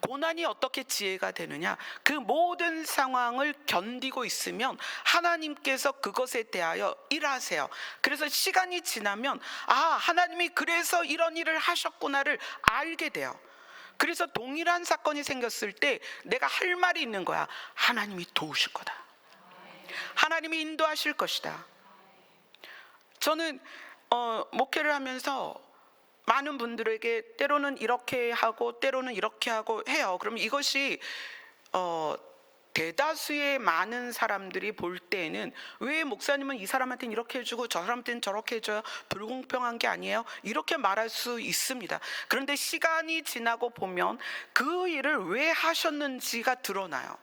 고난이 어떻게 지혜가 되느냐? 그 모든 상황을 견디고 있으면 하나님께서 그것에 대하여 일하세요. 그래서 시간이 지나면 하나님이 그래서 이런 일을 하셨구나를 알게 돼요. 그래서 동일한 사건이 생겼을 때 내가 할 말이 있는 거야. 하나님이 도우실 거다. 하나님이 인도하실 것이다. 저는 목회를 하면서 많은 분들에게 때로는 이렇게 하고 때로는 이렇게 하고 해요. 그럼 이것이 대다수의 많은 사람들이 볼 때에는 왜 목사님은 이 사람한테는 이렇게 해주고 저 사람한테는 저렇게 해줘요? 불공평한 게 아니에요? 이렇게 말할 수 있습니다. 그런데 시간이 지나고 보면 그 일을 왜 하셨는지가 드러나요.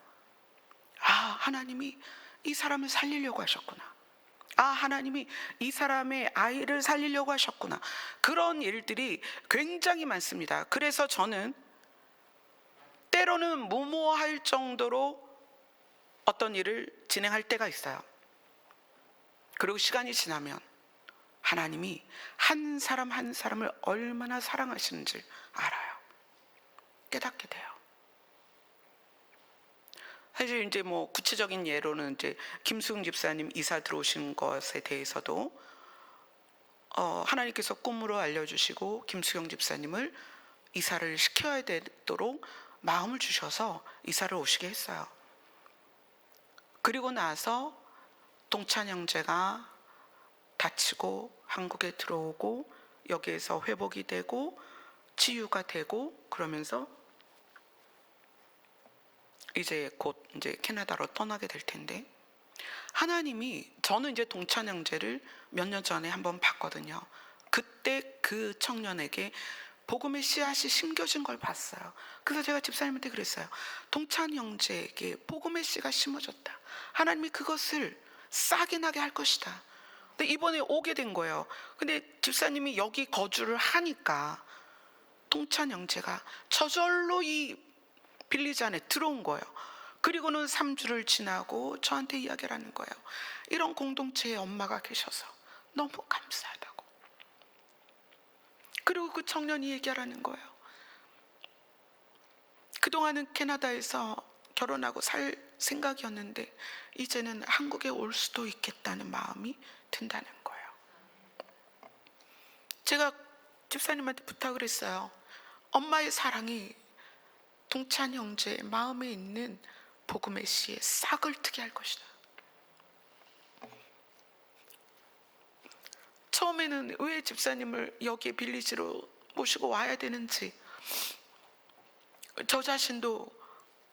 하나님이 이 사람을 살리려고 하셨구나. 하나님이 이 사람의 아이를 살리려고 하셨구나. 그런 일들이 굉장히 많습니다. 그래서 저는 때로는 무모할 정도로 어떤 일을 진행할 때가 있어요. 그리고 시간이 지나면 하나님이 한 사람 한 사람을 얼마나 사랑하시는지 알아요. 깨닫게 돼요. 사실 이제 구체적인 예로는 이제 김수흥 집사님 이사 들어오신 것에 대해서도 하나님께서 꿈으로 알려주시고 김수영 집사님을 이사를 시켜야 되도록 마음을 주셔서 이사를 오시게 했어요. 그리고 나서 동찬 형제가 다치고 한국에 들어오고 여기에서 회복이 되고 치유가 되고 그러면서 이제 곧 캐나다로 떠나게 될 텐데 하나님이 저는 이제 동찬 형제를 몇 년 전에 한번 봤거든요. 그때 그 청년에게 복음의 씨앗이 심겨진 걸 봤어요. 그래서 제가 집사님한테 그랬어요. 동찬 형제에게 복음의 씨가 심어졌다. 하나님이 그것을 싹이 나게 할 것이다. 근데 이번에 오게 된 거예요. 근데 집사님이 여기 거주를 하니까 동찬 형제가 저절로 이 빌리지 안에 들어온 거예요. 그리고는 3주를 지나고 저한테 이야기를 하는 거예요. 이런 공동체에 엄마가 계셔서 너무 감사하다고. 그리고 그 청년이 얘기하라는 거예요. 그동안은 캐나다에서 결혼하고 살 생각이었는데 이제는 한국에 올 수도 있겠다는 마음이 든다는 거예요. 제가 집사님한테 부탁을 했어요. 엄마의 사랑이 동찬 형제의 마음에 있는 복음의 씨에 싹을 트게 할 것이다. 처음에는 왜 집사님을 여기에 빌리지로 모시고 와야 되는지 저 자신도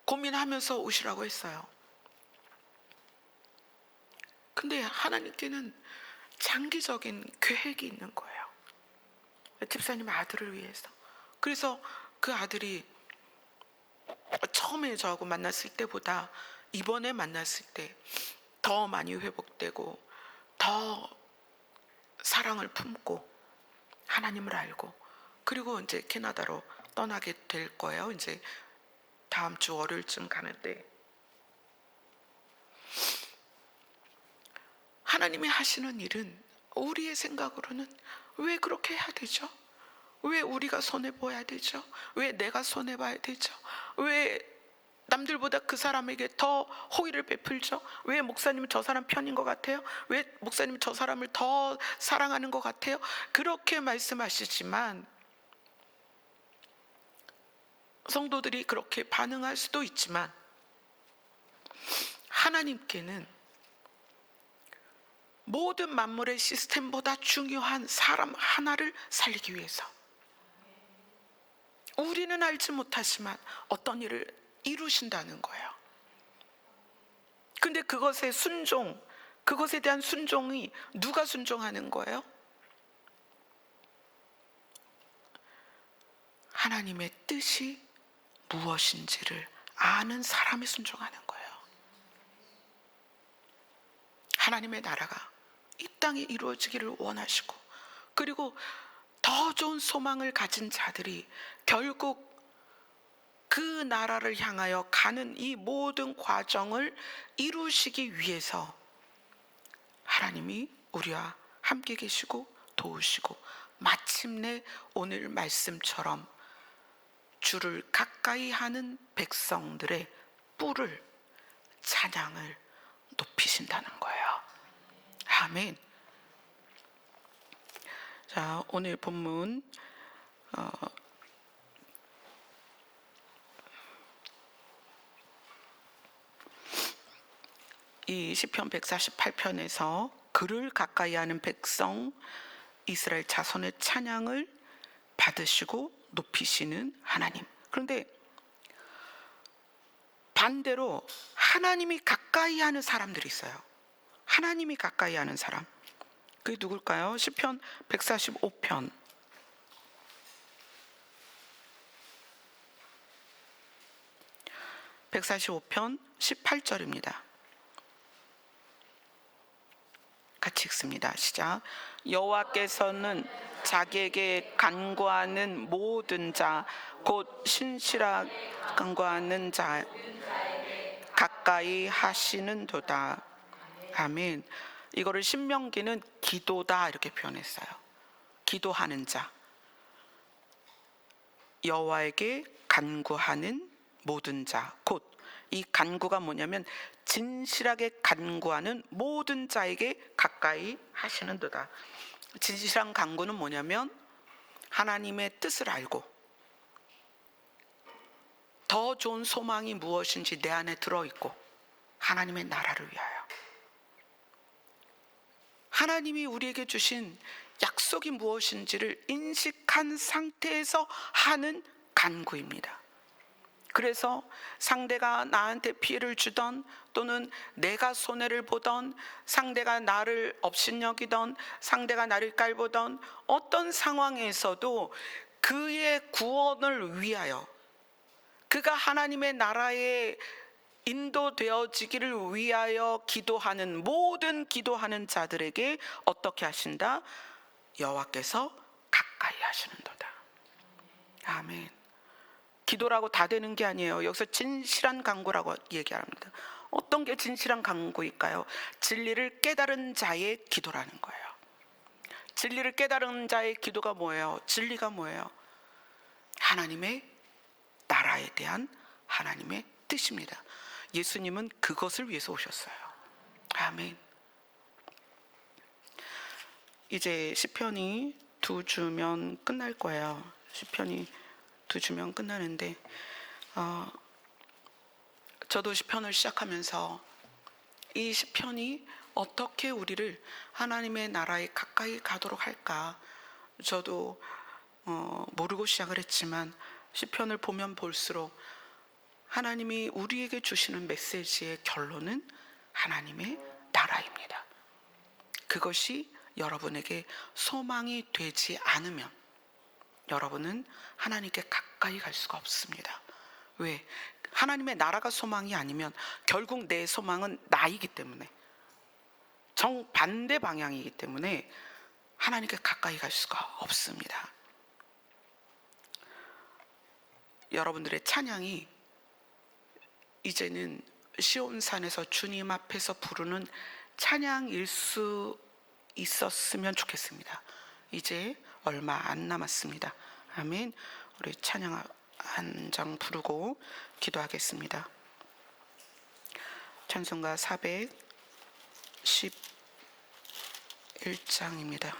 고민하면서 오시라고 했어요. 근데 하나님께는 장기적인 계획이 있는 거예요. 집사님의 아들을 위해서. 그래서 그 아들이 처음에 저하고 만났을 때보다 이번에 만났을 때 더 많이 회복되고 더 사랑을 품고 하나님을 알고 그리고 이제 캐나다로 떠나게 될 거예요. 이제 다음 주 월요일쯤 가는데 하나님이 하시는 일은 우리의 생각으로는 왜 그렇게 해야 되죠? 왜 우리가 손해봐야 되죠? 왜 내가 손해봐야 되죠? 왜 남들보다 그 사람에게 더 호의를 베풀죠. 왜 목사님은 저 사람 편인 것 같아요? 왜 목사님은 저 사람을 더 사랑하는 것 같아요? 그렇게 말씀하시지만 성도들이 그렇게 반응할 수도 있지만 하나님께는 모든 만물의 시스템보다 중요한 사람 하나를 살리기 위해서 우리는 알지 못하지만 어떤 일을 이루신다는 거예요. 근데 그것에 대한 순종이 누가 순종하는 거예요? 하나님의 뜻이 무엇인지를 아는 사람이 순종하는 거예요. 하나님의 나라가 이 땅에 이루어지기를 원하시고, 그리고 더 좋은 소망을 가진 자들이 결국 그 나라를 향하여 가는 이 모든 과정을 이루시기 위해서 하나님이 우리와 함께 계시고 도우시고, 마침내 오늘 말씀처럼 주를 가까이 하는 백성들의 뿔을, 찬양을 높이신다는 거예요. 아멘. 자, 오늘 본문 이 시편 148편에서 그를 가까이 하는 백성 이스라엘 자손의 찬양을 받으시고 높이시는 하나님. 그런데 반대로 하나님이 가까이 하는 사람들이 있어요. 하나님이 가까이 하는 사람. 그게 누굴까요? 시편 145편 18절입니다. 같이 읽습니다. 시작. 여호와께서는 자기에게 간구하는 모든 자, 곧 신실하게 간구하는 자 가까이 하시는도다. 아멘. 이거를 신명기는 기도다 이렇게 표현했어요. 기도하는 자, 여호와에게 간구하는 모든 자, 곧 이 간구가 뭐냐면 진실하게 간구하는 모든 자에게 가까이 하시는도다. 진실한 간구는 뭐냐면 하나님의 뜻을 알고 더 좋은 소망이 무엇인지 내 안에 들어있고 하나님의 나라를 위하여, 하나님이 우리에게 주신 약속이 무엇인지를 인식한 상태에서 하는 간구입니다. 그래서 상대가 나한테 피해를 주던, 또는 내가 손해를 보던, 상대가 나를 업신여기던, 상대가 나를 깔보던 어떤 상황에서도 그의 구원을 위하여, 그가 하나님의 나라에 인도되어지기를 위하여 기도하는 모든 기도하는 자들에게 어떻게 하신다? 여호와께서 가까이 하시는도다. 아멘. 기도라고 다 되는 게 아니에요. 여기서 진실한 간구라고 얘기합니다. 어떤 게 진실한 간구일까요? 진리를 깨달은 자의 기도라는 거예요. 진리를 깨달은 자의 기도가 뭐예요? 진리가 뭐예요? 하나님의 나라에 대한 하나님의 뜻입니다. 예수님은 그것을 위해서 오셨어요. 아멘. 이제 시편이 2주면 끝날 거예요. 시편이 2주면 끝나는데, 저도 시편을 시작하면서 이 시편이 어떻게 우리를 하나님의 나라에 가까이 가도록 할까, 저도 모르고 시작을 했지만 시편을 보면 볼수록 하나님이 우리에게 주시는 메시지의 결론은 하나님의 나라입니다. 그것이 여러분에게 소망이 되지 않으면 여러분은 하나님께 가까이 갈 수가 없습니다. 왜? 하나님의 나라가 소망이 아니면 결국 내 소망은 나이기 때문에, 정반대 방향이기 때문에 하나님께 가까이 갈 수가 없습니다. 여러분들의 찬양이 이제는 시온산에서 주님 앞에서 부르는 찬양일 수 있었으면 좋겠습니다. 이제 얼마 안 남았습니다. 아멘. 우리 찬양 한 장 부르고 기도하겠습니다. 찬송가 411장입니다.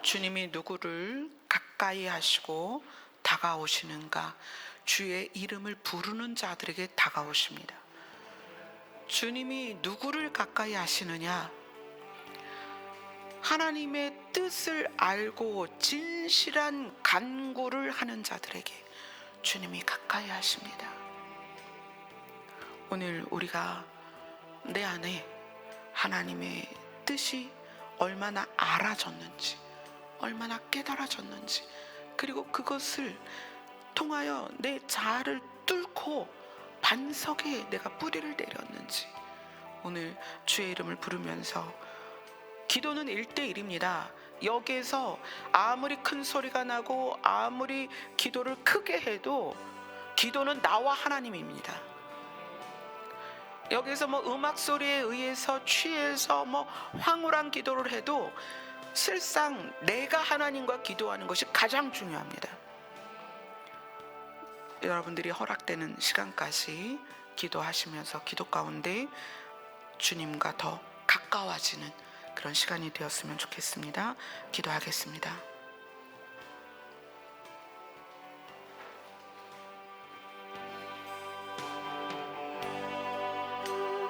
주님이 누구를 가까이 하시고 다가오시는가? 주의 이름을 부르는 자들에게 다가오십니다. 주님이 누구를 가까이 하시느냐? 하나님의 뜻을 알고 진실한 간구를 하는 자들에게 주님이 가까이 하십니다. 오늘 우리가 내 안에 하나님의 뜻이 얼마나 알아졌는지, 얼마나 깨달아졌는지, 그리고 그것을 통하여 내 자아를 뚫고 반석에 내가 뿌리를 내렸는지, 오늘 주의 이름을 부르면서, 기도는 1대1입니다. 여기에서 아무리 큰 소리가 나고 아무리 기도를 크게 해도 기도는 나와 하나님입니다. 여기서 음악 소리에 의해서 취해서 황홀한 기도를 해도 실상 내가 하나님과 기도하는 것이 가장 중요합니다. 여러분들이 허락되는 시간까지 기도하시면서 기도 가운데 주님과 더 가까워지는 그런 시간이 되었으면 좋겠습니다. 기도하겠습니다.